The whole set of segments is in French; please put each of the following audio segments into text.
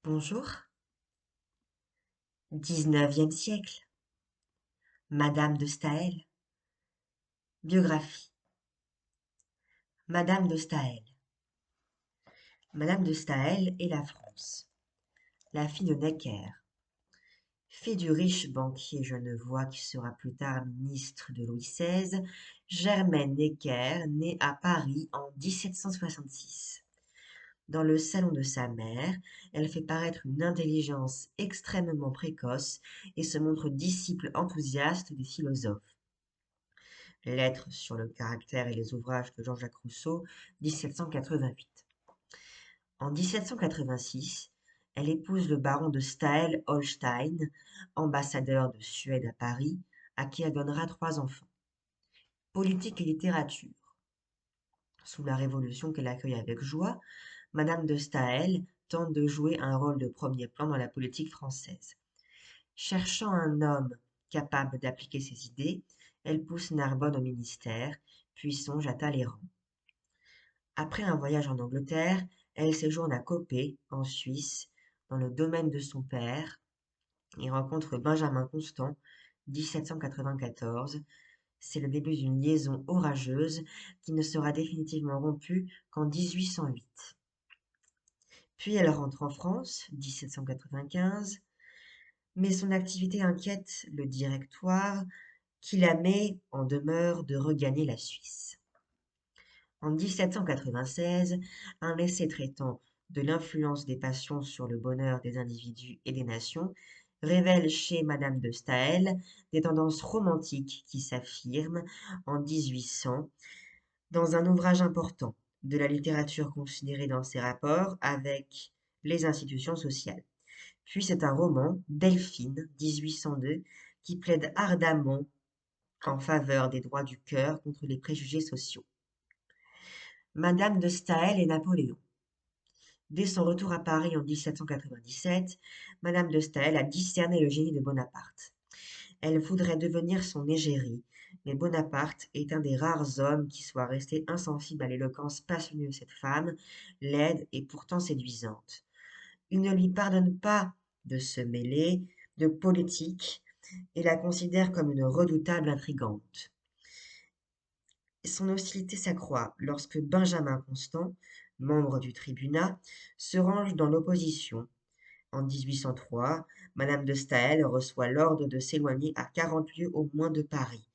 Bonjour. 19e siècle. Madame de Staël. Biographie. Madame de Staël. Madame de Staël est la France. La fille de Necker. Fille du riche banquier genevois qui sera plus tard ministre de Louis XVI, Germaine Necker naît à Paris en 1766. Dans le salon de sa mère, elle fait paraître une intelligence extrêmement précoce et se montre disciple enthousiaste des philosophes. Lettres sur le caractère et les ouvrages de Jean-Jacques Rousseau, 1788. En 1786, elle épouse le baron de Staël-Holstein, ambassadeur de Suède à Paris, à qui elle donnera 3 enfants. Politique et littérature. Sous la Révolution qu'elle accueille avec joie, Madame de Staël tente de jouer un rôle de premier plan dans la politique française. Cherchant un homme capable d'appliquer ses idées, elle pousse Narbonne au ministère, puis songe à Talleyrand. Après un voyage en Angleterre, elle séjourne à Coppet, en Suisse, dans le domaine de son père, et rencontre Benjamin Constant, 1794. C'est le début d'une liaison orageuse qui ne sera définitivement rompue qu'en 1808. Puis elle rentre en France, 1795, mais son activité inquiète le Directoire, qui la met en demeure de regagner la Suisse. En 1796, un essai traitant de l'influence des passions sur le bonheur des individus et des nations révèle chez Madame de Staël des tendances romantiques qui s'affirment en 1800 dans un ouvrage important de la littérature considérée dans ses rapports avec les institutions sociales. Puis c'est un roman, Delphine, 1802, qui plaide ardemment en faveur des droits du cœur contre les préjugés sociaux. Madame de Staël et Napoléon. Dès son retour à Paris en 1797, Madame de Staël a discerné le génie de Bonaparte. Elle voudrait devenir son égérie, mais Bonaparte est un des rares hommes qui soit resté insensible à l'éloquence passionnée de cette femme, laide et pourtant séduisante. Il ne lui pardonne pas de se mêler de politique et la considère comme une redoutable intrigante. Son hostilité s'accroît lorsque Benjamin Constant, membre du tribunat, se range dans l'opposition. En 1803, Madame de Staël reçoit l'ordre de s'éloigner à 40 lieues au moins de Paris.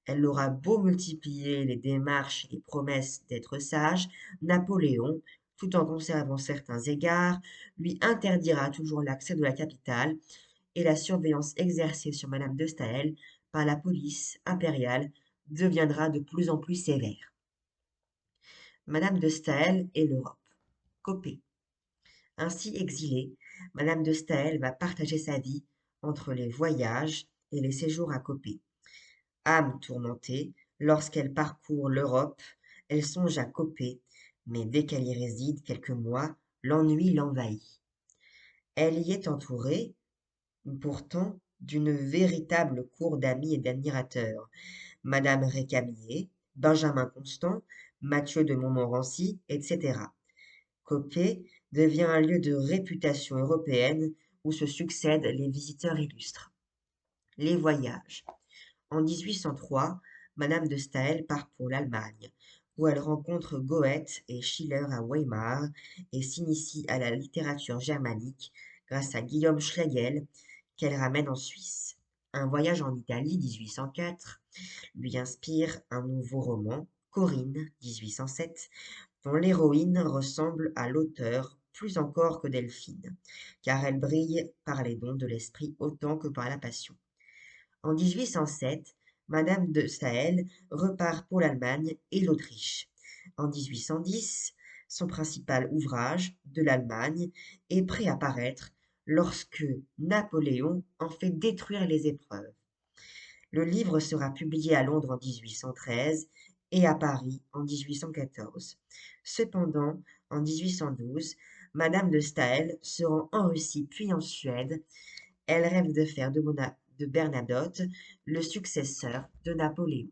Elle aura beau multiplier les démarches et les promesses d'être sage, Napoléon, tout en conservant certains égards, lui interdira toujours l'accès de la capitale et la surveillance exercée sur Madame de Staël par la police impériale deviendra de plus en plus sévère. Madame de Staël et l'Europe. Copée. Ainsi exilée, Madame de Staël va partager sa vie entre les voyages et les séjours à Copée. Âme tourmentée, lorsqu'elle parcourt l'Europe, elle songe à Copée, mais dès qu'elle y réside quelques mois, l'ennui l'envahit. Elle y est entourée, pourtant, d'une véritable cour d'amis et d'admirateurs. Madame Récamier, Benjamin Constant, Mathieu de Montmorency, etc. Coppet devient un lieu de réputation européenne où se succèdent les visiteurs illustres. Les voyages. En 1803, Madame de Staël part pour l'Allemagne, où elle rencontre Goethe et Schiller à Weimar et s'initie à la littérature germanique grâce à Guillaume Schlegel, qu'elle ramène en Suisse. Un voyage en Italie, 1804, lui inspire un nouveau roman, Corinne, 1807, dont l'héroïne ressemble à l'auteur plus encore que Delphine, car elle brille par les dons de l'esprit autant que par la passion. En 1807, Madame de Staël repart pour l'Allemagne et l'Autriche. En 1810, son principal ouvrage, De l'Allemagne, est prêt à paraître lorsque Napoléon en fait détruire les épreuves. Le livre sera publié à Londres en 1813 et à Paris en 1814. Cependant, en 1812, Madame de Staël se rend en Russie puis en Suède. Elle rêve de faire de Bernadotte le successeur de Napoléon.